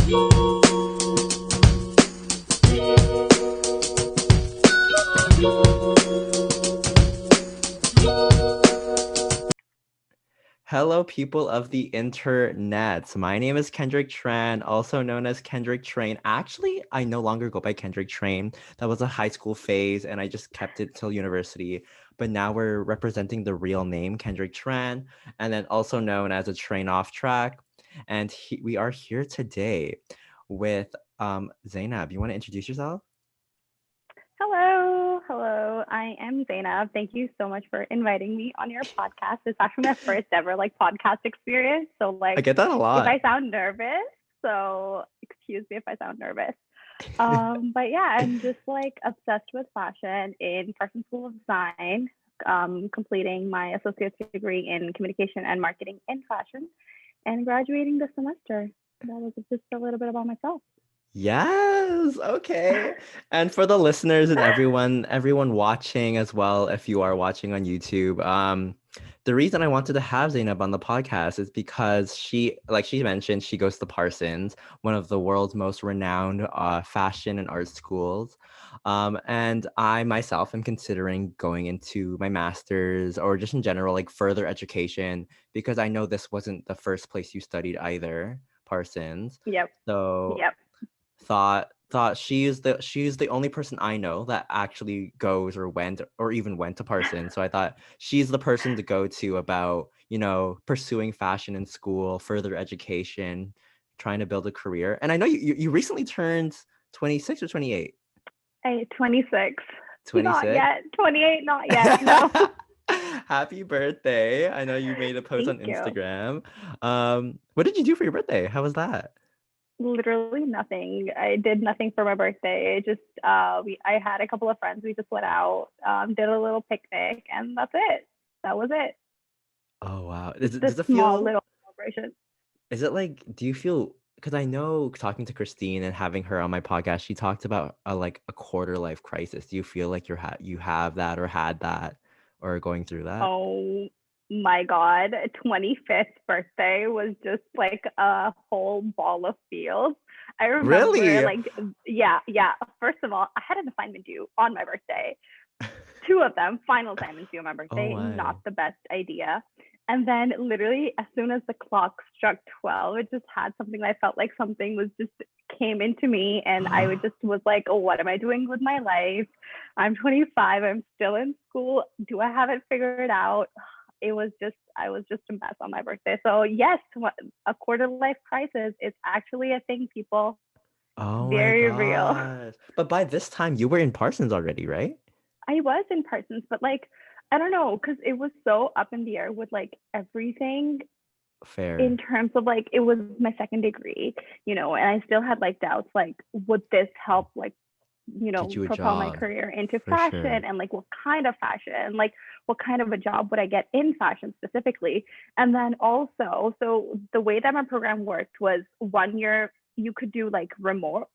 Hello, people of the internet. My name is Kendrick Tran, also known as Kendrick Train. Actually, I no longer go by Kendrick Train. That was a high school phase, and I just kept it till university. But now we're representing the real name, Kendrick Tran, and then also known as a train off track. And we are here today with Zainab. You want to introduce yourself? Hello. I am Zainab. Thank you so much for inviting me on your podcast. It's actually my first ever podcast experience. So I get that a if I lot. sound nervous, so excuse me if I sound nervous. But yeah, I'm just obsessed with fashion in Parsons School of Design, completing my associate's degree in communication and marketing in fashion, and graduating this semester. That was just a little bit about myself. Yes, okay. And for the listeners and everyone watching as well, if you are watching on YouTube, the reason I wanted to have Zainab on the podcast is because she, like she mentioned, she goes to Parsons, one of the world's most renowned fashion and art schools. And I myself am considering going into my master's or just in general, like further education, because I know this wasn't the first place you studied either, Parsons. Yep. So Yep. thought she's the only person I know that actually goes or went or even went to Parsons. So I thought she's the person to go to about, pursuing fashion in school, further education, trying to build a career. And I know you recently turned 26 or 28. Hey, 26. Not 26. yet. 28, not yet. No. Happy birthday. I know you made a post on Thank you. Instagram. What did you do for your birthday? How was that? Literally nothing. I did nothing for my birthday. I had a couple of friends. We just went out, did a little picnic, and that's it. That was it. Oh wow. Just a Does it small feel little celebration. Is it like, do you feel, because I know talking to Christine and having her on my podcast, she talked about a quarter life crisis. Do you feel like you have that or had that or going through that? Oh my God. 25th birthday was just like a whole ball of feels. I remember, Really? yeah. First of all, I had an assignment due on my birthday. Two of them, final assignments due on my Oh birthday, not my. the best idea. And then literally as soon as the clock struck 12, it just had something. I felt like something was just came into me, and I would just was like, oh, what am I doing with my life? I'm 25. I'm still in school. Do I have it figured out? I was just a mess on my birthday. So yes, a quarter life crisis is actually a thing, people. Oh my Very real. gosh. But by this time you were in Parsons already, right? I was in Parsons, but I don't know, because it was so up in the air with everything in Fair. terms of it was my second degree, and I still had doubts would this help Get you a propel my job career into for fashion, sure. and what kind of fashion, what kind of a job would I get in fashion specifically. And then also, so the way that my program worked was 1 year you could do remote,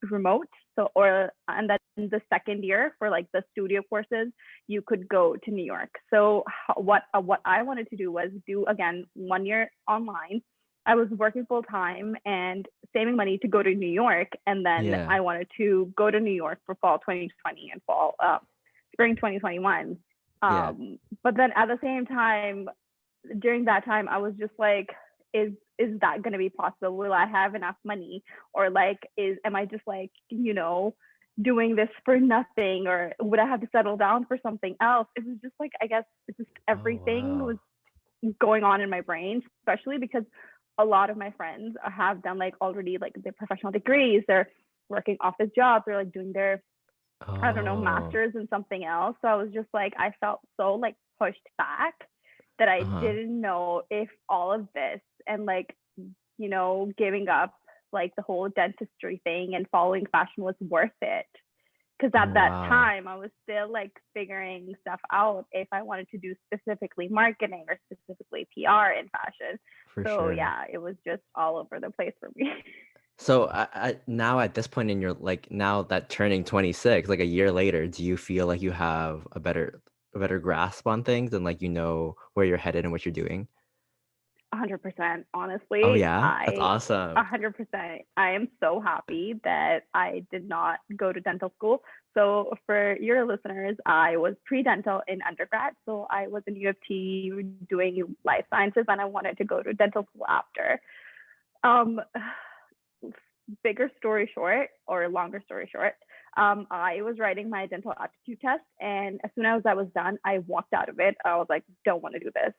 so or and then the second year for the studio courses you could go to New York. So what I wanted to do was do again 1 year online. I was working full time and saving money to go to New York, and then Yeah. I wanted to go to New York for fall 2020 and spring 2021. Yeah. But then at the same time, during that time, I was just like, is that going to be possible? Will I have enough money, or is am I just doing this for nothing, or would I have to settle down for something else? It was just I guess it's just Oh everything was wow. going on in my brain, especially because a lot of my friends have done already their professional degrees, they're working office jobs, or doing their, I don't know, Oh. masters in something else. So I was just I felt so pushed back that I Uh-huh. didn't know if all of this and giving up the whole dentistry thing and following fashion was worth it. Because Oh at that wow. time I was still figuring stuff out if I wanted to do specifically marketing or specifically PR in fashion. For So sure. yeah, it was just all over the place for me. So now at this point in your now that turning 26, like a year later, do you feel like you have a better grasp on things and where you're headed and what you're doing? 100%. Oh Honestly, yeah, that's I awesome. 100%. I am so happy that I did not go to dental school. So for your listeners, I was pre-dental in undergrad. So I was in U of T doing life sciences, and I wanted to go to dental school after. Um, Bigger story short, or longer story short, I was writing my dental aptitude test, and as soon as I was done, I walked out of it. I was like, don't want to do this.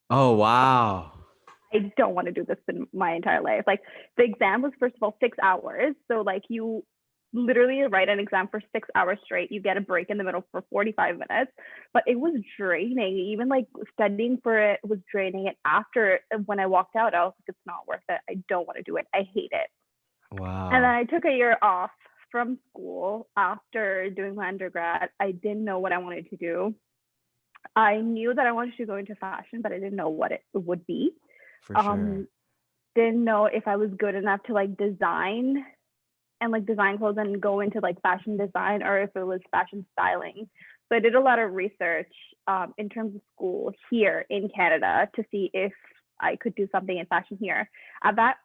Oh wow. I don't want to do this in my entire life. Like the exam was first of all 6 hours. So like you literally write an exam for 6 hours straight. You get a break in the middle for 45 minutes. But it was draining. Even like studying for it was draining. And after when I walked out, I was like, it's not worth it. I don't want to do it. I hate it. And then Wow. I took a year off from school after doing my undergrad. I didn't know what I wanted to do. I knew that I wanted to go into fashion, but I didn't know what it would be. For sure. Um, didn't know if I was good enough to like design and like design clothes and go into like fashion design, or if it was fashion styling. So I did a lot of research in terms of school here in Canada to see if I could do something in fashion here. At that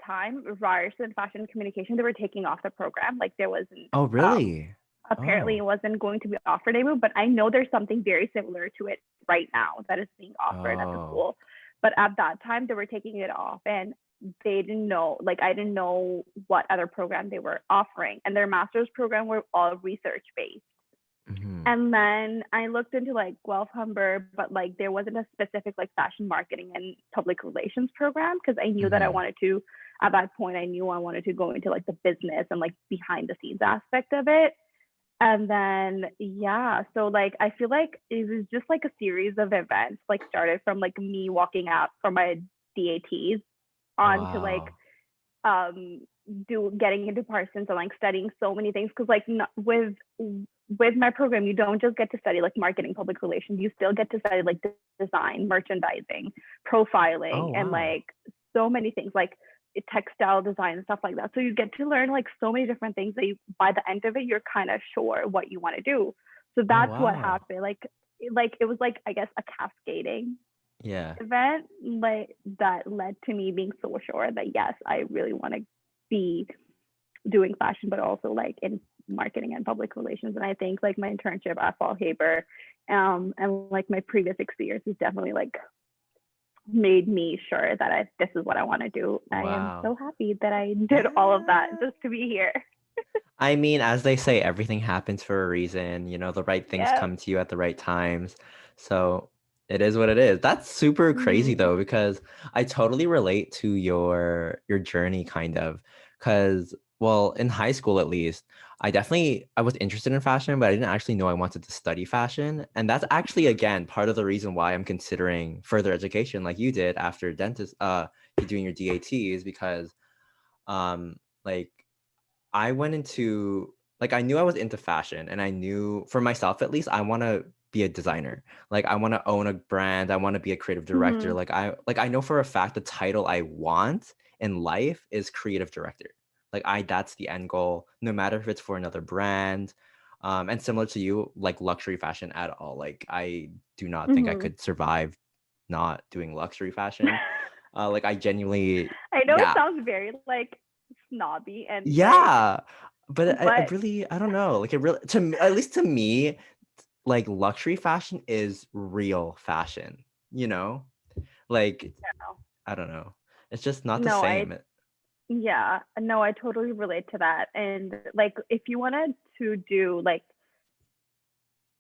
time, Ryerson Fashion Communication, they were taking off the program. Like there wasn't, Oh um, really? apparently it Oh. wasn't going to be offered anymore, but I know there's something very similar to it right now that is being offered at the Oh. school. But at that time, they were taking it off, and they didn't know, like, I didn't know what other program they were offering. And their master's program were all research based. Hmm. And then I looked into like Guelph Humber, but like there wasn't a specific like fashion marketing and public relations program, because I knew that I Hmm. wanted to, at that point, I knew I wanted to go into like the business and like behind the scenes aspect of it. And then, yeah, so like I feel like it was just like a series of events, like started from like me walking out from my DATs on to like Wow. um do getting into Parsons and like studying so many things, because like not, with my program you don't just get to study like marketing, public relations, you still get to study like design, merchandising, profiling, Oh and wow. like so many things like textile design and stuff like that. So you get to learn like so many different things that you, by the end of it, you're kind of sure what you want to do. So Oh that's what wow. happened. Like it was like, I guess, a cascading Yeah. event like that led to me being so sure that yes, I really want to be doing fashion, but also like in marketing and public relations. And I think like my internship at Fall Haber, and like my previous experience has definitely like made me sure that this is what I want to do. I am Wow. so happy that I did all of that Yeah. just to be here. I mean, as they say, everything happens for a reason. The right things Yeah. come to you at the right times. So it is what it is. That's super crazy Mm-hmm. though, because I totally relate to your journey kind of. Because, well, in high school at least, I was interested in fashion, but I didn't actually know I wanted to study fashion. And that's actually again part of the reason why I'm considering further education like you did after doing your DATs, because like I went into like I knew I was into fashion, and I knew for myself at least I want to be a designer. Like I want to own a brand, I want to be a creative director. Mm-hmm. Like I know for a fact the title I want in life is creative director. Like I that's the end goal, no matter if it's for another brand. And similar to you, like luxury fashion at all. Like I do not think I Mm-hmm. could survive not doing luxury fashion. Like I genuinely, I know it yeah, sounds very like snobby and like, yeah, but I but really I don't know. Like it really at least to me, like luxury fashion is real fashion, you know? Like I don't know. It's just not the no, I same. yeah, no, I totally relate to that. And like, if you wanted to do like,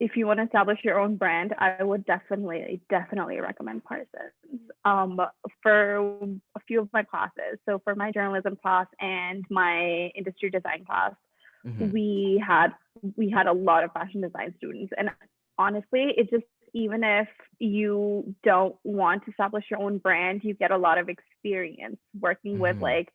if you want to establish your own brand, I would definitely recommend Parsons. Um, for a few of my classes, so for my journalism class and my industry design class, Hmm. we had we had a lot of fashion design students, and honestly, it just, even if you don't want to establish your own brand, you get a lot of experience working with Hmm. like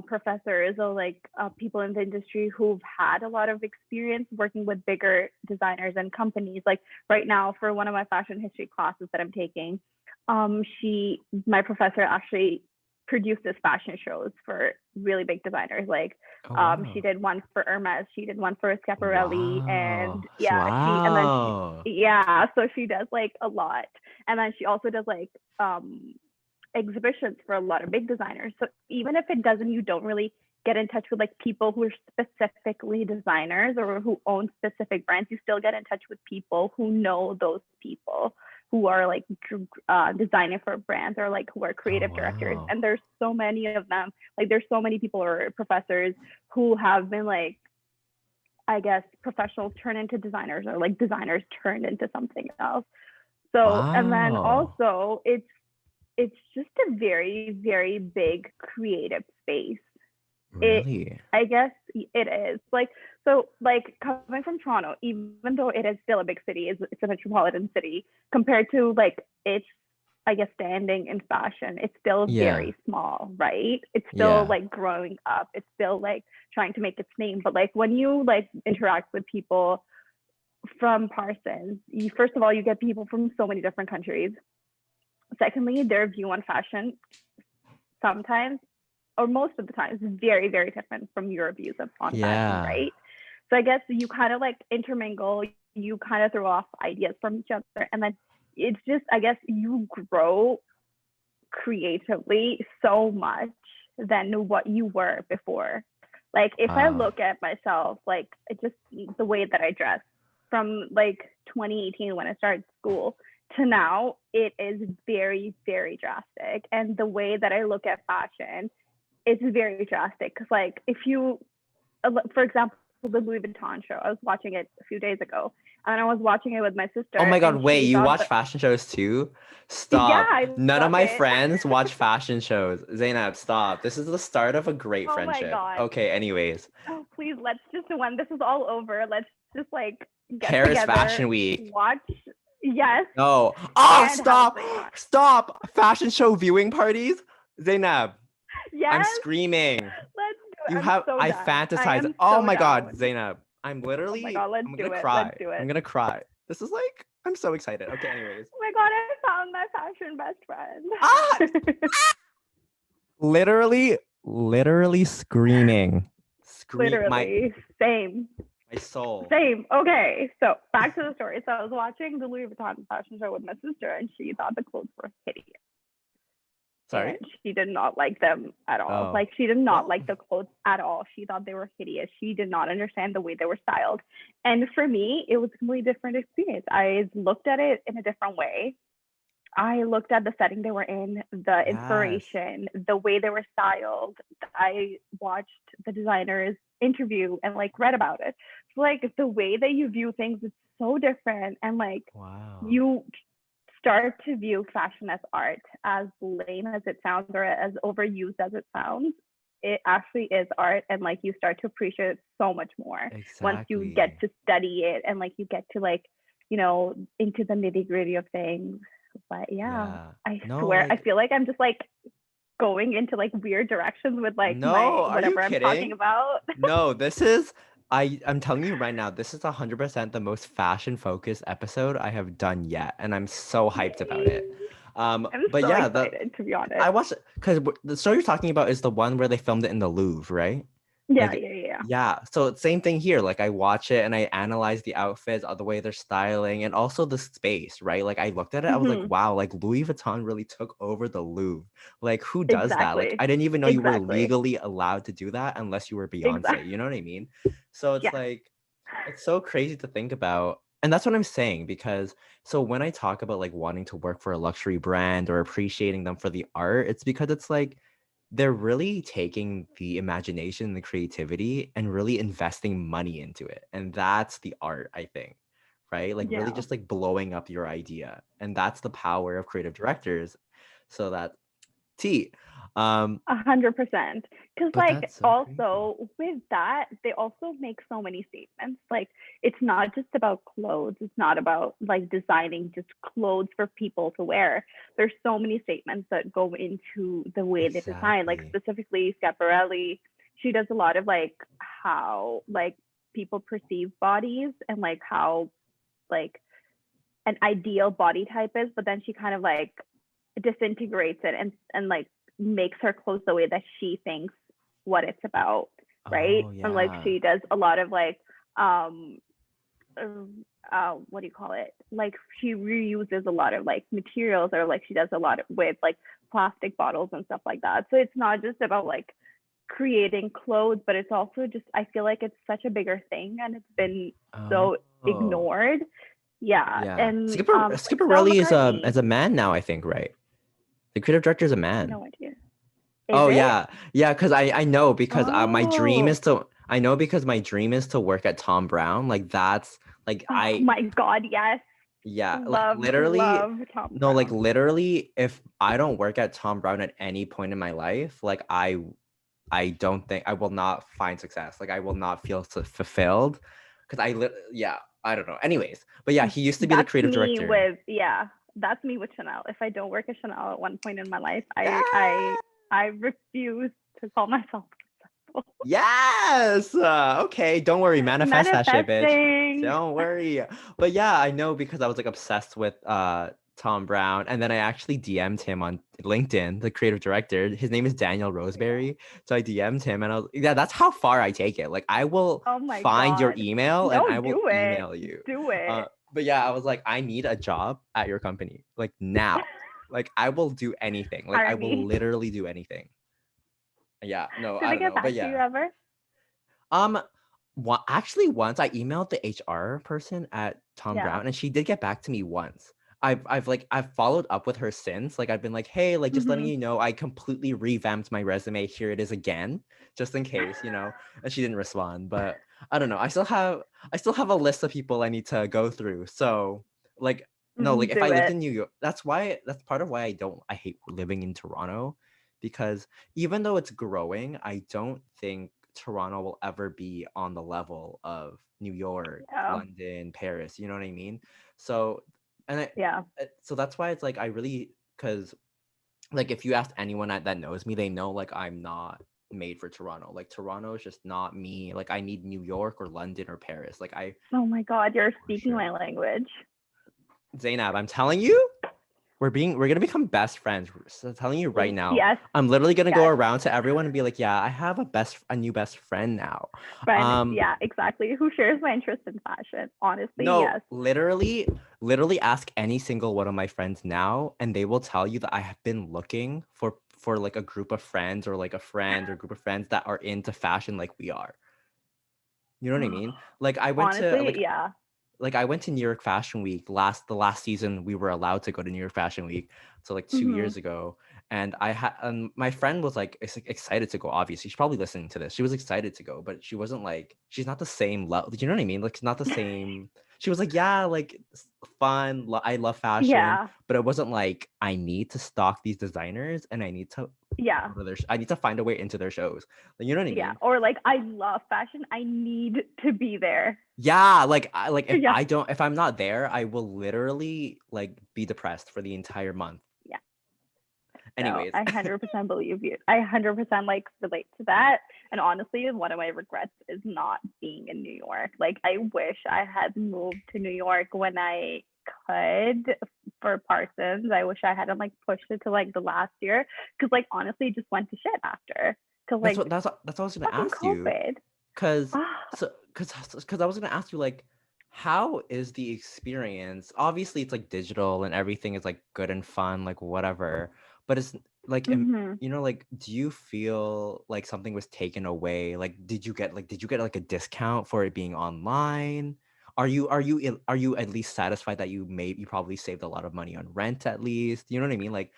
professors or like people in the industry who've had a lot of experience working with bigger designers and companies. Like right now, for one of my fashion history classes that I'm taking, my professor actually produces fashion shows for really big designers. Like Oh she wow. did one for Hermes, she did one for Schiaparelli, and Wow. yeah, Wow. yeah, so she does like a lot. And then she also does like exhibitions for a lot of big designers. So even if it doesn't, you don't really get in touch with like people who are specifically designers or who own specific brands. You still get in touch with people who know those people who are like designing for brands or like who are Oh, creative directors. wow. And there's so many of them. Like there's so many people or professors who have been like, I guess, professionals turn into designers or like designers turned into something else. So, and then Wow. also it's just a very, very big creative space. It, Really? I guess it is like, so like coming from Toronto, even though it is still a big city, it's a metropolitan city compared to like its, I guess, standing in fashion, it's still Yeah. very small, right? It's still Yeah. like growing up. It's still like trying to make its name. But like when you like interact with people from Parsons, you, first of all, you get people from so many different countries. Secondly, their view on fashion sometimes or most of the time is very, very different from your views on fashion, Yeah. right? So I guess you kind of like intermingle, you kind of throw off ideas from each other. And then it's just, I guess you grow creatively so much than what you were before. Like if I Wow. look at myself, like just the way that I dress from like 2018 when I started school to now, it is very, very drastic. And the way that I look at fashion is very drastic. Because like if you, for example, the Louis Vuitton show, I was watching it a few days ago, and I was watching it with my Oh sister, my God, and wait, she you thought watch that, fashion shows too? yeah, Stop. I None of love my it. friends watch fashion shows. Zainab, stop. This is the start of a great Oh my friendship. god. Okay, anyways. Oh, please, let's just, when this is all over, let's just like get Paris together, Fashion Week. watch, yes, No. Oh, and have a stop. great time. Stop. Fashion show viewing parties? Zainab, I'm Yes, screaming. let's do it. I'm so I down. I fantasize. am Oh so my God, down. Zainab. Oh my god, let's I'm gonna do it. Let's cry. do I'm it. gonna cry. This is like, I'm so excited. Okay, anyways. Oh my god, I found my fashion best Ah, friend. literally screaming. Literally, same. My soul. Same. Okay, so back to the story. So I was watching the Louis Vuitton fashion show with my sister, and she thought the clothes were hideous. And Sorry? she did not like them at all. Oh. Like she did not Well, like the clothes at all. She thought they were hideous. She did not understand the way they were styled. And for me, it was a completely different experience. I looked at it in a different way. I looked at the setting they were in, the yes. inspiration, the way they were styled. I watched the designer's interview and like read about it. So like the way that you view things is so different, and like Wow. you start to view fashion as art, as lame as it sounds or as overused as it sounds. It actually is art, and like you start to appreciate it so much more once you get Exactly. to study it and like you get to like, into the nitty gritty of things. But yeah, Yeah. I No, swear, I like, feel like I'm just like going into like weird directions with like no, my are you whatever I'm talking kidding? about. No, I'm telling you right now, this is 100% the most fashion focused episode I have done yet, and I'm so hyped about Yay. it. I'm But so yeah, excited to be I honest. watched because the story you're talking about is the one where they filmed it in the Louvre, right? Yeah, Like, yeah, yeah. yeah. So same thing here. Like I watch it and I analyze the outfits, the way they're styling, and also the space, right? Like I looked at it, I was like, Mm-hmm. wow, like Louis Vuitton really took over the Louvre. Like who does that? Like Exactly. I didn't even know you were Exactly. legally allowed to do that unless you were Exactly. Beyonce. You know what I mean? So it's Yeah. like it's so crazy to think about. And that's what I'm saying because so when I talk about like wanting to work for a luxury brand or appreciating them for the art, it's because it's like they're really taking the imagination and the creativity and really investing money into it. And that's the art, I think, right? Like really Yeah. just like blowing up your idea. And that's the power of creative directors. So that T. Um, 100%. Because, but like, that's so crazy. also with that, they also make so many statements. Like, it's not just about clothes, it's not about like designing just clothes for people to wear. There's so many statements that go into the way they design. Like, Exactly. specifically, Schiaparelli, she does a lot of like how like people perceive bodies and like how like an ideal body type is, but then she kind of like disintegrates it and like makes her clothes the way that she thinks what it's about, right? Oh And like yeah. she does a lot of like um what do you call it? Like she reuses a lot of like materials, or like she does a lot with like plastic bottles and stuff like that. So it's not just about like creating clothes, but it's also just, I feel like it's such a bigger thing and it's been so Oh, ignored. Yeah. yeah. And Skipper Stella Rowley is McCartney, as a man now, I think, right? The creative director is a man. no idea. Is Oh it? yeah, yeah. Because I know because my dream Oh, is to I know because my dream is to work at Tom Brown. Like that's like oh my God, yes. yeah, like Love, literally, love Tom no, like Brown. literally, if I don't work at Tom Brown at any point in my life, like I don't think I will not find success. Like I will not feel fulfilled because yeah, I don't know. Anyways, but yeah, he used to be the That's creative me director. with, yeah, that's me with Chanel. If I don't work at Chanel at one point in my life, Yeah. I refuse to call myself successful. Yes. Okay. Don't worry. Manifest that shit, bitch. Manifesting. Don't worry. But yeah, I know because I was like obsessed with Tom Brown, and then I actually DM'd him on LinkedIn, the creative director. His name is Daniel Oh my God. Roseberry. So I DM'd him, and I was yeah, that's how far I take it. Like I will Oh my find your God. email and No, I will do it. email you. Do it. But yeah, I was like, I need a job at your company, like now. Like I will do anything. Like I Hire will me. literally do anything. Yeah. No, Did I they don't get know, but back to you yeah. ever? Um, actually, once I emailed the HR person at Tom Yeah. Brown, and she did get back to me once. I've followed up with her since. Like I've been like, hey, like just letting Mm-hmm. you know, I completely revamped my resume. Here it is again, just in case, you know. And she didn't respond, but I don't know. I still have a list of people I need to go through. So like no, like if I Do lived it. in New York, that's part of why I hate living in Toronto, because even though it's growing, I don't think Toronto will ever be on the level of New York, Yeah. London, Paris. You know what I mean? So, and Yeah. so that's why it's like I really because like if you ask anyone that knows me, they know like I'm not made for Toronto. Like Toronto is just not me. Like I need New York or London or Paris. Like I Oh my God, you're for speaking sure. my language. Zainab, I'm telling you, we're gonna become best friends. So I'm telling you right now. Yes. I'm literally gonna go Yes. around to everyone and be like, yeah, I have a new best friend now. Friend. Um, Yeah, exactly. Who shares my interest in fashion? Honestly, no, yes. literally ask any single one of my friends now, and they will tell you that I have been looking for like a group of friends or like a friend or group of friends that are into fashion like we are. You know what I mean? Like I went to Honestly, yeah. like I went to New York Fashion Week the last season we were allowed to go to New York Fashion Week, so like two Mm-hmm. years ago, and I had my friend was like excited to go. Obviously, she's probably listening to this. She was excited to go, but she wasn't like she's not the same level. You know what I mean? Like it's not the same. She was like, yeah, like it's fun. I love fashion, Yeah. but it wasn't like I need to stalk these designers and I need to Yeah. go to I need to find a way into their shows. Like, you know what I Yeah. mean? Or like, I love fashion. I need to be there. Yeah, like Yeah. if I'm not there, I will literally like be depressed for the entire month. Yeah. No, Anyways, I 100% believe you. I 100% like relate to that. And honestly, one of my regrets is not being in New York. Like, I wish I had moved to New York when I could for Parsons. I wish I hadn't like pushed it to like the last year because like honestly, it just went to shit after because like that's what I was gonna fucking ask you, COVID. cause Ah, cause I was gonna ask you like, how is the experience? Obviously, it's like digital and everything is like good and fun, like whatever. But it's like, mm-hmm. you know, like, do you feel like something was taken away? Like, did you get like a discount for it being online? Are you at least satisfied that you probably saved a lot of money on rent at least? You know what I mean? Like,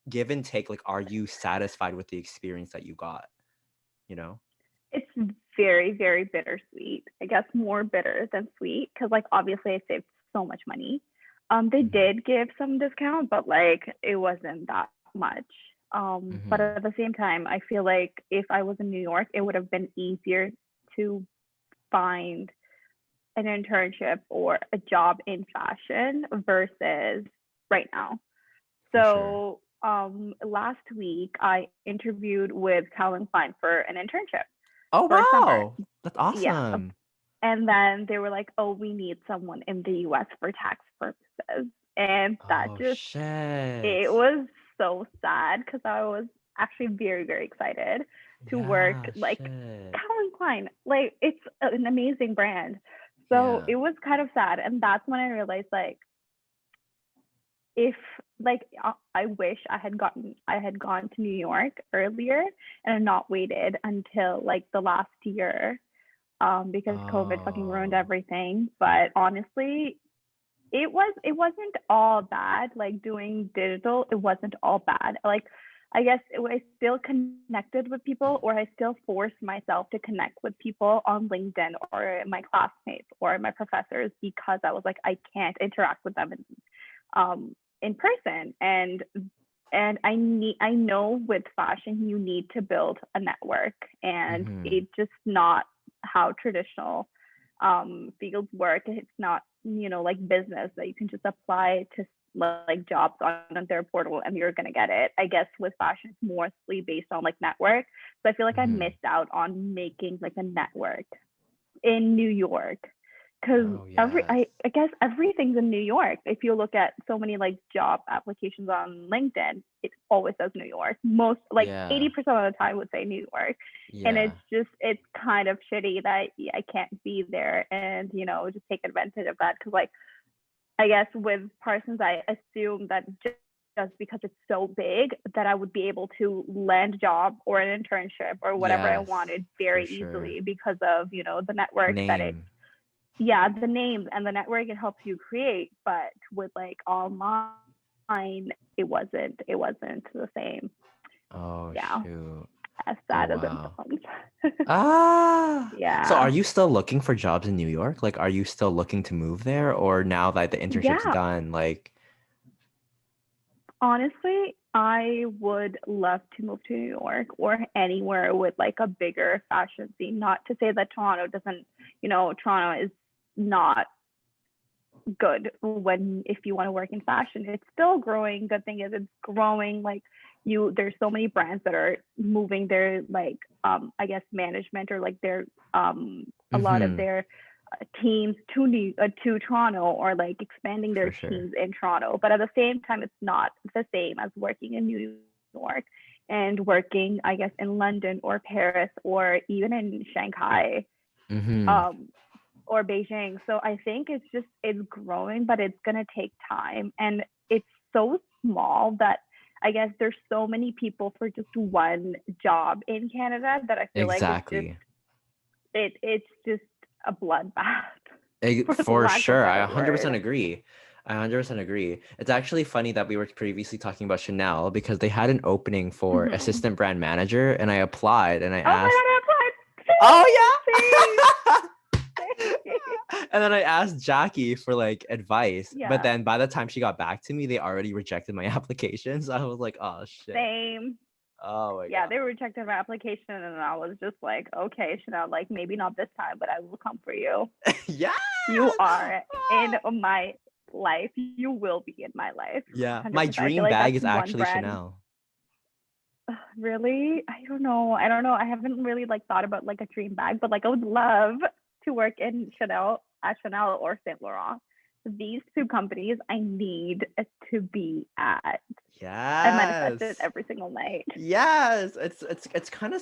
give and take. Like, are you satisfied with the experience that you got? You know? It's very, very bittersweet. I guess more bitter than sweet because like obviously I saved so much money. They Mhm. did give some discount, but like it wasn't that much. But Mhm. at the same time, I feel like if I was in New York, it would have been easier to find an internship or a job in fashion versus right now. For sure. So last week I interviewed with Calvin Klein for an internship Oh for summer. wow, that's Yeah. awesome. And then they were like, oh, we need someone in the US for tax purposes. And that Oh just, it shit. was so sad because I was actually very, very excited to work Yeah, like shit. Calvin Klein. Like, it's an amazing brand. So Yeah. it was kind of sad. And that's when I realized, like, if like I wish I had gone to New York earlier and not waited until like the last year, because COVID fucking ruined Oh, everything. But honestly, it wasn't all bad. Like doing digital, it wasn't all bad. Like I guess I still connected with people, or I still forced myself to connect with people on LinkedIn or my classmates or my professors, because I was like, I can't interact with them in person. And I know with fashion you need to build a network, and mm-hmm. it's just not how traditional fields work. It's not, like business that you can just apply to like jobs on their portal and you're gonna get it. I guess with fashion it's mostly based on like network. So I feel like I Mm-hmm. missed out on making like a network in New York, because Oh, yes. I guess everything's in New York. If you look at so many like job applications on LinkedIn, it always says New York. Most like Yeah. 80% of the time would say New York. And Yeah. it's kind of shitty that I can't be there and, just take advantage of that. Cause like, I guess with Parsons, I assume that just because it's so big that I would be able to land a job or an internship or whatever I Yes, wanted for very sure. easily because of, the network that it, Name. yeah, the names and the network it helps you create. But with like online, it wasn't the same. Oh, Yeah, shoot. as Oh, sad as it wow. sounds. So are Yeah. you still looking for jobs in New York? Like, are you still looking to move there? Or now that the internship's Yeah. done, like, Honestly, I would love to move to New York or anywhere with like a bigger fashion scene. Not to say that Toronto doesn't, Toronto is not good when if you want to work in fashion. It's still growing. Good thing is it's growing. Like there's so many brands that are moving their like I guess management or like their a lot of mm-hmm, their teams to Toronto, or like expanding for their sure. teams in Toronto. But at the same time, it's not the same as working in New York and working, I guess, in London or Paris or even in Shanghai. Mm-hmm. Um, or Beijing. So I think it's growing, but it's gonna take time, and it's so small that I guess there's so many people for just one job in Canada that I feel like Exactly. it's just a bloodbath for the For lack of a sure. I better 100% word. agree. I 100% agree. It's actually funny that we were previously talking about Chanel because they had an opening for Mm-hmm. assistant brand manager and I applied and I Oh my asked, god, I "Oh applied. Same, same, same. And then I asked Jackie for like advice, but Yeah, then by the time she got back to me, they already rejected my application. So I was like, "Oh shit. same. Oh my Yeah, God." they rejected my application, and I was just like, okay, Chanel, like maybe not this time, but I will come for you. Yeah. You are in my life. You will be in my life. Yeah. My 100%. I feel dream like bag that's is one actually brand. Chanel. Really? I don't know. I don't know. I haven't really like thought about like a dream bag, but like I would love to work in Chanel or Saint Laurent. These two companies I need to be at. I manifest it Yes. every single night. Yes, it's kind of,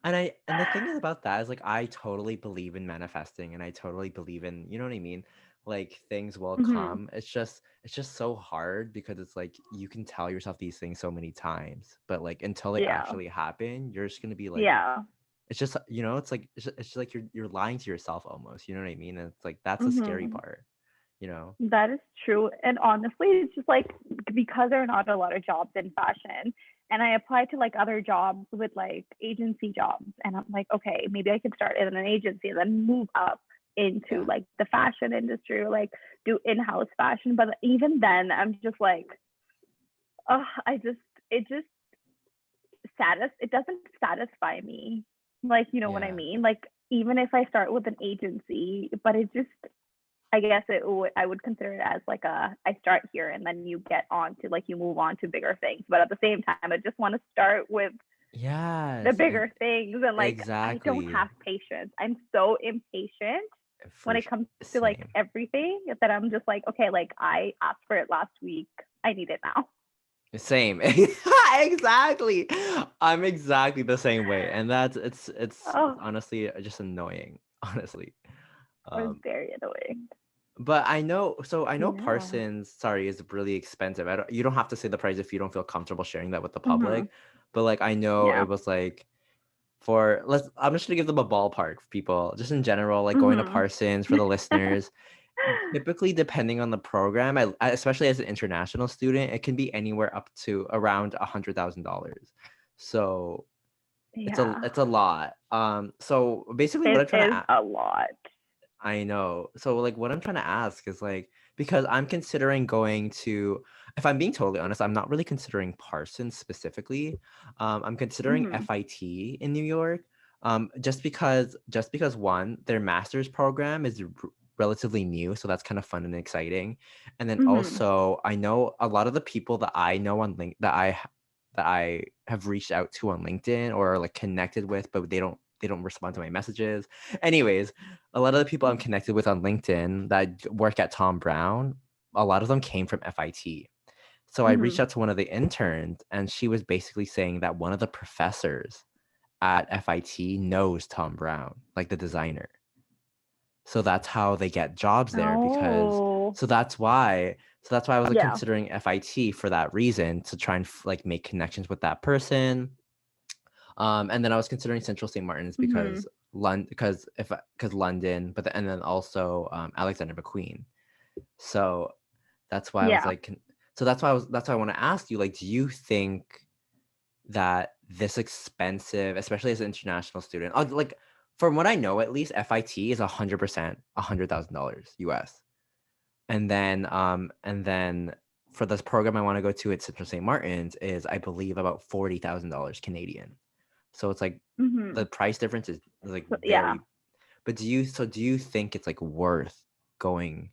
and the thing is about that is like I totally believe in manifesting and I totally believe in, you know what I mean? Like things will Mm-hmm. come. It's just so hard because it's like you can tell yourself these things so many times, but like until they Yeah. actually happen, you're just gonna be like, Yeah. it's just, it's like it's just like you're lying to yourself almost, you know what I mean? And it's like that's the scary Mm-hmm. part, you know? That is true. And honestly, it's just like because there are not a lot of jobs in fashion, and I applied to like other jobs with like agency jobs, and I'm like, okay, maybe I can start in an agency and then move up into Yeah. like the fashion industry or like do in-house fashion. But even then, I'm just like, oh, it just it doesn't satisfy me. Like, you know what I Yeah. mean? Like, even if I start with an agency, but it just I guess I would consider it as like I start here and then you get on to like you move on to bigger things. But at the same time, I just want to start with the Yes, bigger things, and like I don't exactly. have patience. I'm so impatient when For it comes to like same. everything that I'm just like, okay, like I asked for it last week. I need it now. Same. Exactly. I'm exactly the same way. And that's it's Oh, honestly just annoying, honestly. it was Um very annoying. But I know Yeah. Parsons, sorry, is really expensive. You don't have to say the price if you don't feel comfortable sharing that with the Mhm. public. But like I know it Yeah. was like I'm just gonna give them a ballpark for people, just in general, like going to Mhm. Parsons for the listeners. Typically, depending on the program, especially as an international student, it can be anywhere up to around $100,000. So Yeah. it's a lot. So basically, what It I'm trying to is a lot. I know. So like what I'm trying to ask is like because I'm considering going to if I'm being totally honest, I'm not really considering Parsons specifically. I'm considering Mhm. FIT in New York. Just because one, their master's program is relatively new, so that's kind of fun and exciting. And then Mhm. also I know a lot of the people that I know on link that I have reached out to on LinkedIn or like connected with, but they don't respond to my messages. Anyways, a lot of the people I'm connected with on LinkedIn that work at Tom Brown, a lot of them came from FIT. So I reached Mhm. out to one of the interns, and she was basically saying that one of the professors at FIT knows Tom Brown, like the designer. So that's how they get jobs there because Oh. so that's why so that's why I was like Yeah. considering FIT for that reason to try and like make connections with that person. And then I was considering Central St. Martin's Mhm. because London, because London, and then also Alexander McQueen. So that's why I was Yeah. like, that's why I want to ask you, like, do you think that this expensive, especially as an international student, like from what I know, at least FIT is 100%, $100,000 US, and then for this program I want to go to at Central St. Martin's is I believe about $40,000 Canadian. So it's like the Mhm. price difference is like Yeah. very. But do you think it's like worth going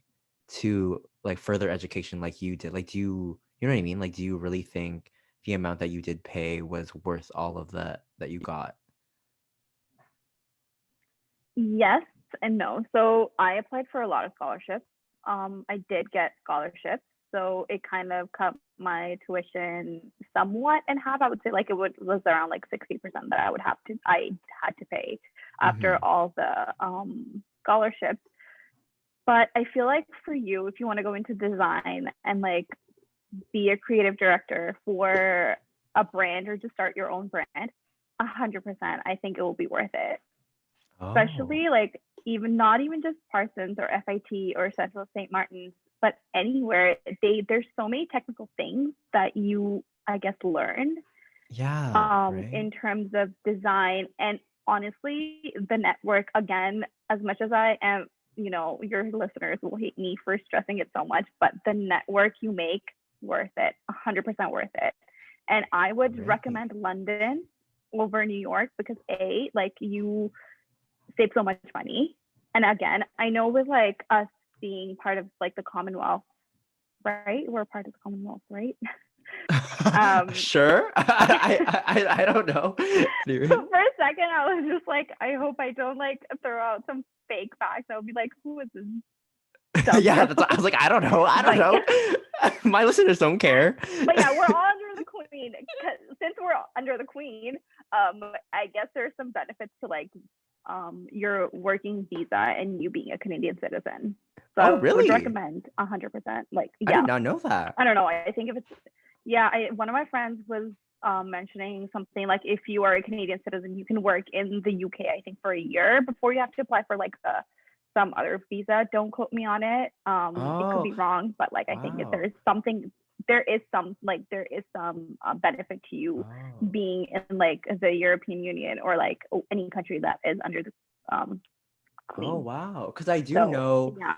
to like further education like you did? Like you know what I mean? Like do you really think the amount that you did pay was worth all of that you got? Yes and no. So I applied for a lot of scholarships. I did get scholarships, so it kind of cut my tuition somewhat in half. I would say like was around like 60% that I had to pay after Mm-hmm. all the scholarships. But I feel like for you, if you want to go into design and like be a creative director for a brand or to start your own brand, 100%, I think it will be worth it. Oh, Especially like even not even just Parsons or FIT or Central St. Martin's, but anywhere there's so many technical things that you I guess learn yeah, right? in terms of design. And honestly, the network, again, as much as I am, your listeners will hate me for stressing it so much, but the network you make, worth it, 100% worth it. And I would Really? recommend London over New York because like you save so much money. And again, I know with like us being part of like the Commonwealth, right? We're part of the Commonwealth, right? um, Sure. I don't know. for Anyway. a second, I was just like, I hope I don't like throw out some fake facts. I would be like, who is this dumb Yeah, girl? that's I was like, I don't know. I don't but yeah, know. My listeners don't care. but yeah, we're all under the queen. Since we're under the queen, I guess there's some benefits to like your working visa and you being a Canadian citizen. So Oh, I would really? recommend 100%. Like, I did yeah, not know that. I don't know. I think if it's yeah, one of my friends was mentioning something like if you are a Canadian citizen, you can work in the UK. I think for a year before you have to apply for like some other visa. Don't quote me on it. It could Oh, be wrong, but like I think if wow. there is some benefit to you Oh. being in like the European Union or like any country that is under the Oh, Queen. wow. Because So yeah.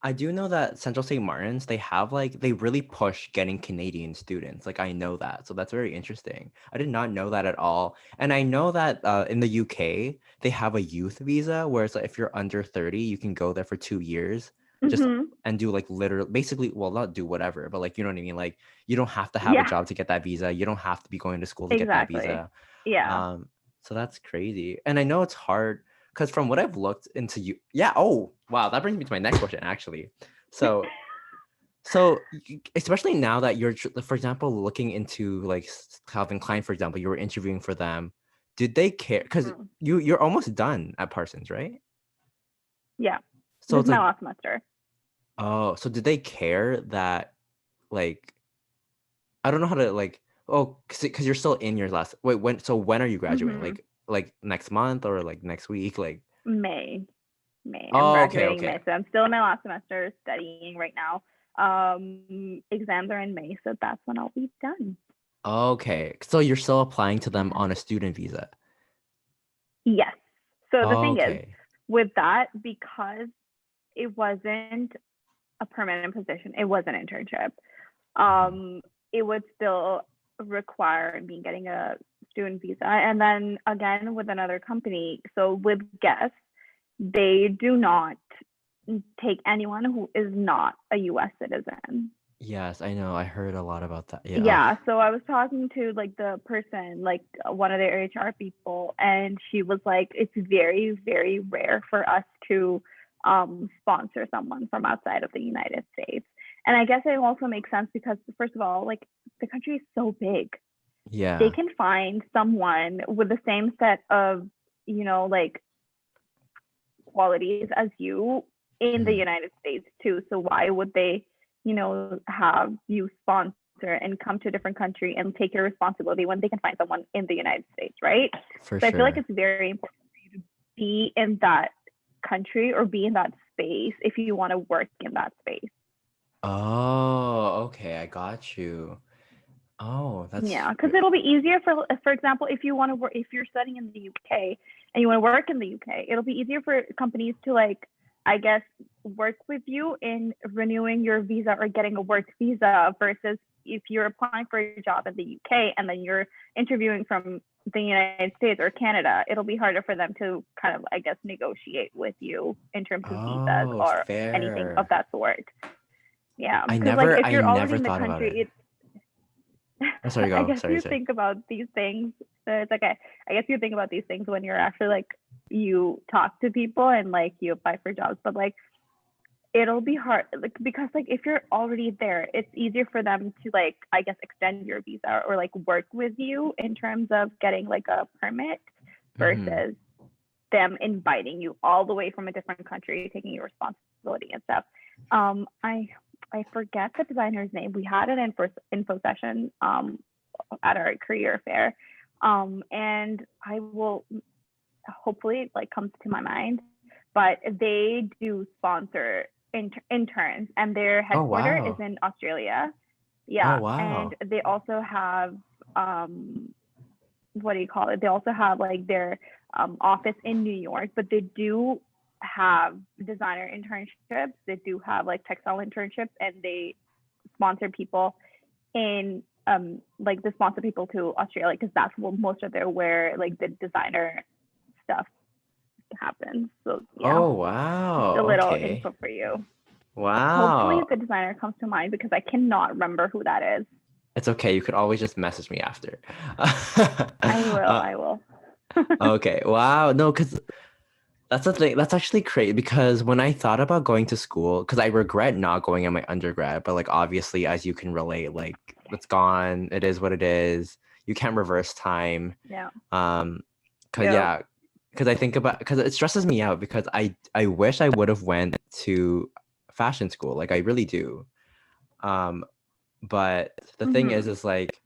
I do know that Central St. Martin's, they have like they really push getting Canadian students. Like I know that. So that's very interesting. I did not know that at all. And I know that in the UK, they have a youth visa where it's like if you're under 30, you can go there for 2 years just Hmm. and do like literally basically, well, not do whatever, but like you know what I mean? Like you don't have to have a Yeah. job to get that visa. You don't have to be going to school to get that Exactly. visa. Yeah. Um, so that's crazy. And I know it's hard because from what I've looked into you, yeah. Oh, wow. That brings me to my next question, actually. So, especially now that you're, for example, looking into like Calvin Klein, for example, you were interviewing for them. Did they care? Because Mm. you're almost done at Parsons, right? Yeah. So This is it's my like, last semester. Oh, so did they care that like I don't know how to like oh because you're still in your last wait when are you graduating? Hmm. Like next month or like next week? Like May. May. I'm oh okay, graduating in okay. May, so I'm still in my last semester studying right now. Exams are in May, so that's when I'll be done. Okay. So you're still applying to them Yeah. on a student visa. Yes. So the thing is, Okay. with that, because it wasn't a permanent position, it was an internship. Mhm. Um, it would still require me getting a student visa, and then again with another company. So with guests, they do not take anyone who is not a U.S. citizen. Yes, I know. I heard a lot about that. Yeah. Ugh. Yeah, so I was talking to like the person, like one of their HR people, and she was like, it's very, very rare for us to sponsor someone from outside of the United States. And I guess it also makes sense because, first of all, like the country is so big. They Yeah. can find someone with the same set of, like qualities as you in the Mhm. United States too. So why would they, have you sponsor and come to a different country and take your responsibility when they can find someone in the United States, right? For So I feel like sure. it's very important for you to be in that country or be in that space if you want to work in that space. Oh, okay. I got you. Oh, Yeah, because it'll be easier for example, if you want to work, if you're studying in the UK and you want to work in the UK, it'll be easier for companies to like, I guess, work with you in renewing your visa or getting a work visa versus if you're applying for a job in the UK and then you're interviewing from the United States or Canada, it'll be harder for them to kind of, I guess, negotiate with you in terms of visas oh, or anything of fair. that sort. Yeah, because like if I you're already never in the thought about it. country, Oh, sorry, I go. guess Sorry, you sorry. think about these things. So it's okay. I guess you think about these things when you're actually like you talk to people and like you apply for jobs, but like it'll be hard like because like if you're already there, it's easier for them to like I guess extend your visa or like work with you in terms of getting like a permit Hmm. versus them inviting you all the way from a different country, taking your responsibility and stuff. I forget the designer's name. We had an info session at our career fair, and I will hopefully it like comes to my mind, but they do sponsor interns, and their Oh, headquarter is wow. in Australia. Oh, Yeah, and wow. they also have um, what do you call it? They also have like their office in New York, but they do have designer internships. They do have like textile internships, and they sponsor people in like they sponsor people to Australia because that's what most of their where like the designer stuff happens. So yeah, Oh, just wow. a little Okay. info for you. Hopefully Wow. the designer comes to mind because I cannot remember who that is. It's okay. You could always just message me after. I will. Uh, I will. okay. Wow. No, because that's the thing. That's actually crazy because when I thought about going to school, because I regret not going in my undergrad, but like obviously, as you can relate, like it's gone. It is what it is. You can't reverse time. Yeah. Um, cause Yep. yeah, because I think about because it stresses me out because I wish I would have went to fashion school. Like I really do. Um, but the thing Mhm. is like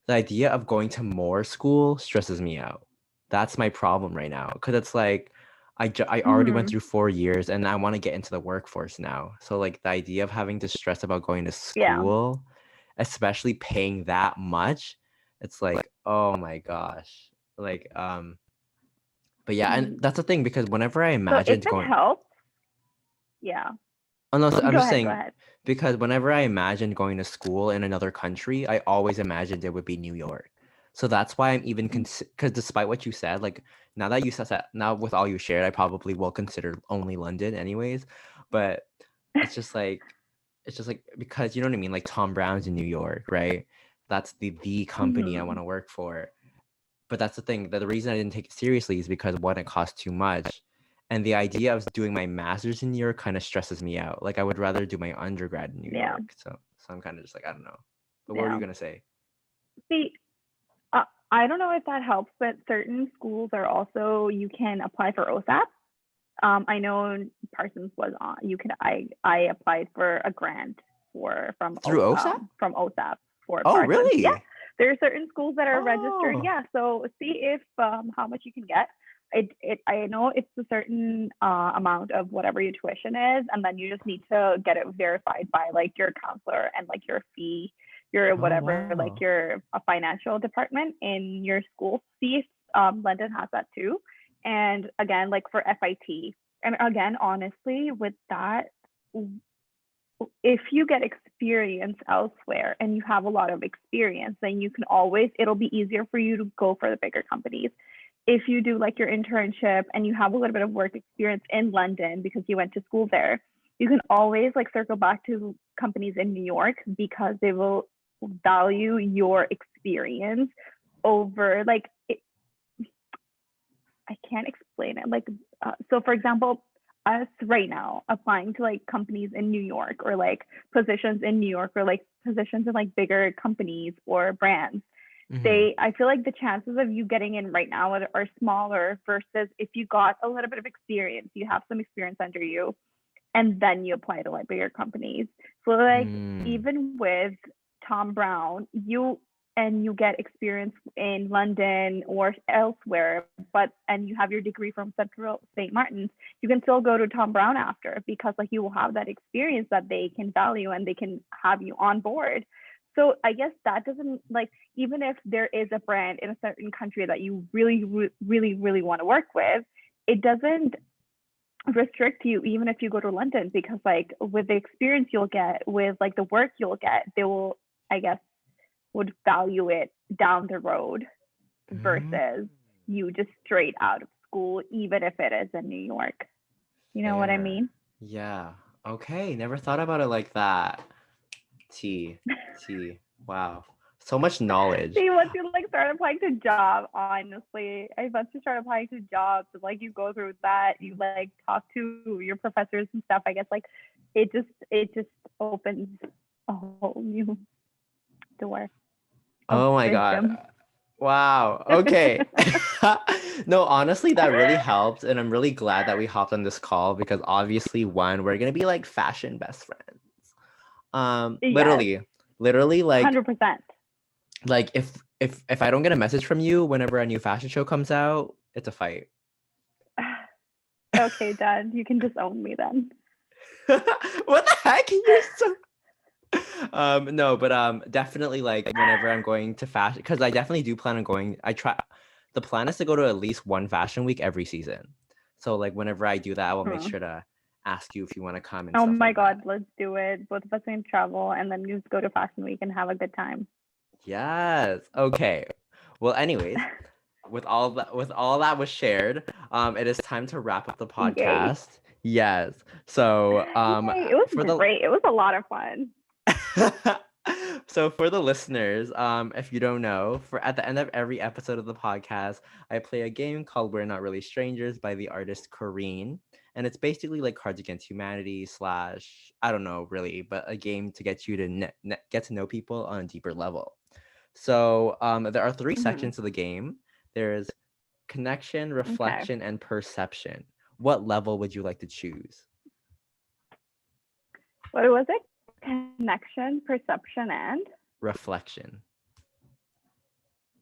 the idea of going to more school stresses me out. That's my problem right now because it's like I already went Mhm. through 4 years and I want to get into the workforce now. So like the idea of having to stress about going to Yeah. school, especially paying that much, it's like, oh my gosh. Like but yeah, and Mhm. that's the thing because whenever I So if imagined it going helps, yeah. oh no, so I'm Go just ahead. Go saying ahead. because whenever I imagined going to school in another country, I always imagined it would be New York. So that's why I'm even because despite what you said, like now that you said that, now with all you shared, I probably will consider only London anyways. But it's just like it's just like because you know what I mean, like Tom Brown's in New York, right? That's the company I want Mhm. to work for. But that's the thing, that the reason I didn't take it seriously is because one, it costs too much. And the idea of doing my master's in New York kind of stresses me out. Like I would rather do my undergrad in New Yeah. York. So I'm kind of just like, I don't know. But what were you Yeah. gonna say? See, I don't know if that helps, but certain schools are also you can apply for OSAP. I know Parsons was on. I applied for a grant Through OSAP? from OSAP for Oh, Parsons. Yeah, really? there are certain schools that are registered. Oh. Yeah, so see if how much you can get. I know it's a certain amount of whatever your tuition is, and then you just need to get it verified by like your counselor and like your fee, your Oh, whatever, like wow. your financial department in your school. See if London has that too. And again, like for FIT, and again, honestly, with that, if you get experience elsewhere and you have a lot of experience, then you can always, it'll be easier for you to go for the bigger companies. If you do like your internship and you have a little bit of work experience in London because you went to school there, you can always like circle back to companies in New York because they will value your experience over like it, I can't explain it. Like, so for example, us right now applying to like companies in New York or like positions in New York or like positions in like bigger companies or brands, Mm-hmm. I feel like the chances of you getting in right now are smaller versus if you got a little bit of experience, you have some experience under you, and then you apply to like bigger companies. So like Mm. even with Tom Brown, you get experience in London or elsewhere, but and you have your degree from Central St. Martin's, you can still go to Tom Brown after because like you will have that experience that they can value and they can have you on board. So I guess that doesn't like even if there is a brand in a certain country that you really want to work with, it doesn't restrict you even if you go to London because like with the experience you'll get with like the work you'll get, they will I guess would value it down the road Mm. versus you just straight out of school, even if it is in New York. You know what I Fair. mean? Yeah. Okay. Never thought about it like that. T. T. Wow. So much knowledge. See, once you like start applying to job, honestly, once you start applying to jobs, like you go through that, you like talk to your professors and stuff. I guess like it just opens a whole new door of Oh my God. wisdom. Wow. Okay. No, honestly, that really helped. And I'm really glad that we hopped on this call because obviously, one, we're gonna be like fashion best friends. Yes, Literally, 100%. like if I don't get a message from you whenever a new fashion show comes out, it's a fight. Okay, Dad, you can just own me then. What the heck? You're so no, but definitely like whenever I'm going to fashion because I definitely do plan on going. I try the plan is to go to at least one fashion week every season. So like whenever I do that, I will make Hmm. sure to ask you if you want to come and Oh stuff my like that. God, let's do it. Both of us can travel and then just go to Fashion Week and have a good time. Yes. Okay. Well, anyways, with all that was shared, it is time to wrap up the Yay. podcast. Yes. So Yay. It was for the great. It was a lot of fun. so for the listeners, if you don't know, for at the end of every episode of the podcast, I play a game called We're Not Really Strangers by the artist Corrine. And it's basically like Cards Against Humanity slash, I don't know really, but a game to get you to get to know people on a deeper level. So there are three Hmm. sections of the game. There's connection, Okay. reflection, and perception. What level would you like to choose? What was it? Connection, perception, and Reflection.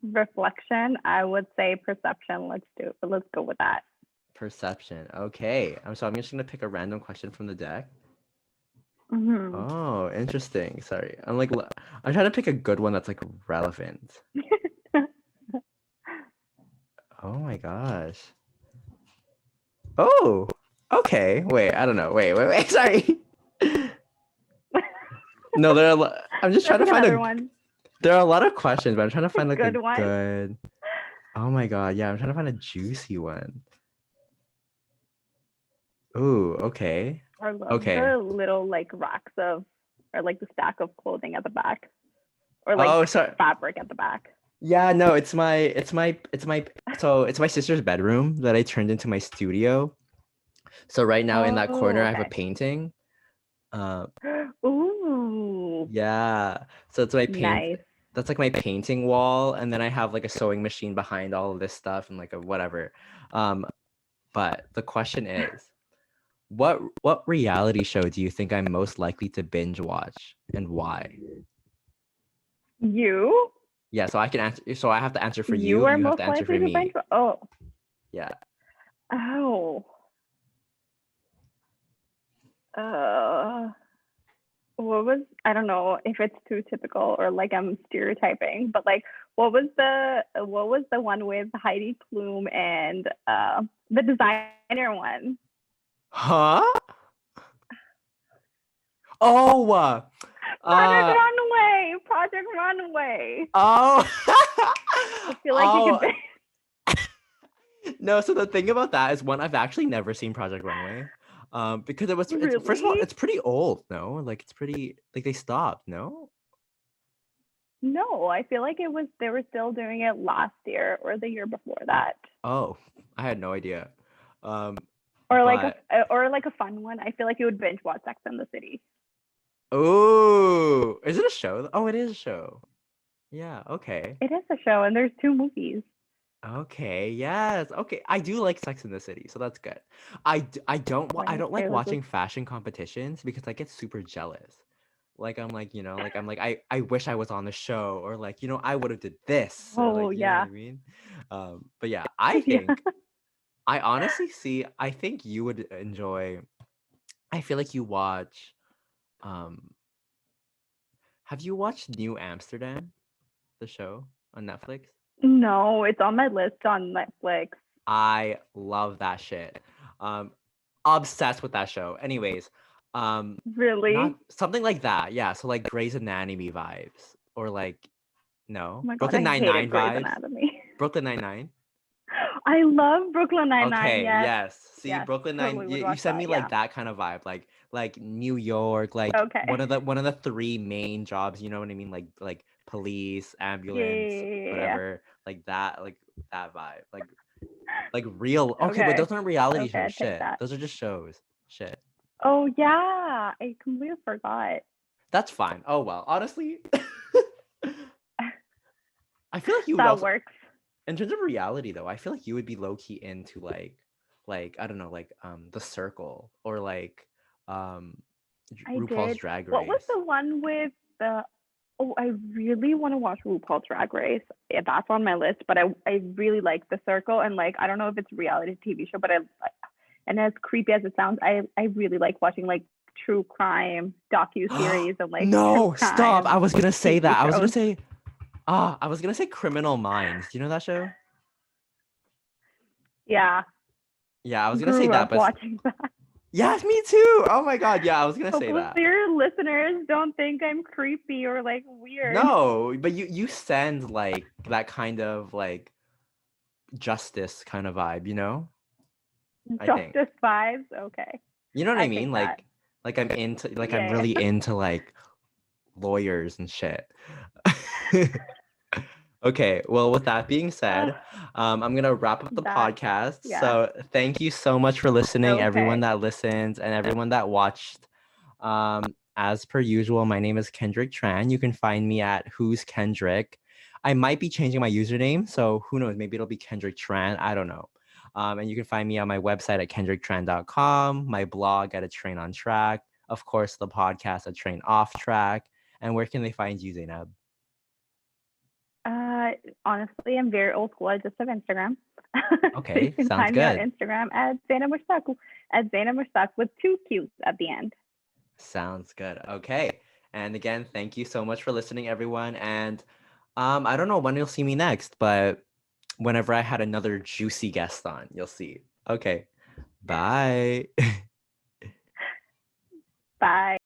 reflection. I would say perception. Let's go with that. Perception. Okay. So I'm just gonna pick a random question from the deck. Hmm. Oh, interesting. Sorry. I'm trying to pick a good one that's like relevant. Oh my gosh. Oh, okay. Wait, I don't know. Wait. Sorry. No, I'm just Let's trying to pick find another a. one. There are a lot of questions, but I'm trying to A find like a good one. good. Oh my god, yeah, I'm trying to find a juicy one. Ooh, okay. I love Okay. the little like racks of, or like the stack of clothing at the back, or like Oh, sorry. fabric at the back. Yeah, no, it's my sister's bedroom that I turned into my studio. So right now in that corner Oh, I have a okay. painting. Uh Ooh, yeah. So it's my paint nice. that's like my painting wall, and then I have like a sewing machine behind all of this stuff and like a whatever. Um But the question is, what reality show do you think I'm most likely to binge watch and why? You? Yeah, so I can answer. So I have to answer for You you. are You have most to answer for likely to binge. me. Oh, Yeah. oh. Uh, what was, I don't know if it's too typical or like I'm stereotyping, but like what was the one with Heidi Klum and the designer one? Huh? Oh. Project Uh. Runway. Project Runway. Oh. I feel like you could. Oh. No, so the thing about that is, one, I've actually never seen Project Runway. Because it's first of all, Really? it's pretty old, no? Like it's pretty like they stopped, no? No, I feel like it was they were still doing it last year or the year before that. Oh, I had no idea. Um, Or like but a fun one. I feel like you would binge watch Sex and the City. oh, is it a show? Oh, it is a show. Yeah, okay. It is a show and there's 2 movies. Okay, yes. Okay, I do like Sex in the City, so that's good. I Right? don't like It was watching fashion competitions because I get super jealous. Like I'm like, like I'm like I wish I was on the show, or like, I would have did this, or oh like, you know what yeah. I mean? But yeah, I Yeah. think I think you would enjoy. I feel like you watch um have you watched New Amsterdam, the show on Netflix? No, it's on my list on Netflix. I love that shit. Um, Obsessed with that show. Anyways, not Really? something like that. Yeah, so like Grey's Anatomy vibes, or like Oh no my god, Brooklyn I Nine hated Nine Grey's vibes. Anatomy. Brooklyn Nine Nine. I love Brooklyn Nine-Nine. Okay, Yes. yes. See, Yes. Brooklyn Nine. Totally would You watch send me that. like Yeah. that kind of vibe, like New York, like Okay. one of the three main jobs. You know what I mean? Like police, Yeah. ambulance, Yeah. whatever. Like that vibe. Like real. Okay, but Okay. those aren't reality Okay, shows. I take Shit, that. those are just shows. Shit, Oh yeah, I completely forgot. that's fine. Oh well, honestly, I feel like you would That also, works. in terms of reality though, I feel like you would be low key into I don't know, The Circle, or um I RuPaul's did. Drag What was Race. the one with the? Oh, I really want to watch RuPaul's Drag Race. Yeah, that's on my list. But I really like The Circle, and like I don't know if it's a reality TV show, but and as creepy as it sounds, I really like watching like true crime docu series and like true No, stop! I crime was gonna say TV that. shows. I was gonna say Criminal Minds. Do you know that show? Yeah, Yeah, I was gonna say grew that, up but watching that. yes, me too. Oh my god, yeah, I was gonna say Hopefully, that. your listeners don't think I'm creepy or like weird. No, but you send like that kind of like justice kind of vibe, I think. Justice vibes. Okay, You know what I I mean? take that. I'm Yeah, really yeah. into like lawyers and shit. Okay, well, with that being said, I'm gonna wrap up the That. podcast. Yeah. So thank you so much for listening, everyone Okay. that listens and everyone that watched. As per usual, my name is Kendrick Tran. You can find me at Who's Kendrick. I might be changing my username, so who knows? Maybe it'll be Kendrick Tran. I don't know. And you can find me on my website at kendricktran.com, my blog at A Train on Track, of course, the podcast at Train Off Track. And where can they find you, Zainab? Uh, Honestly, I'm very old school. I just have Instagram. So you Okay, can sounds find me on good. Instagram at Zainab Mushtaq, at Zainab Mushtaq with 2 Q's at the end. Sounds good. Okay. And again, thank you so much for listening, everyone. And I don't know when you'll see me next, but whenever I had another juicy guest on, you'll see. Okay. Bye. Bye.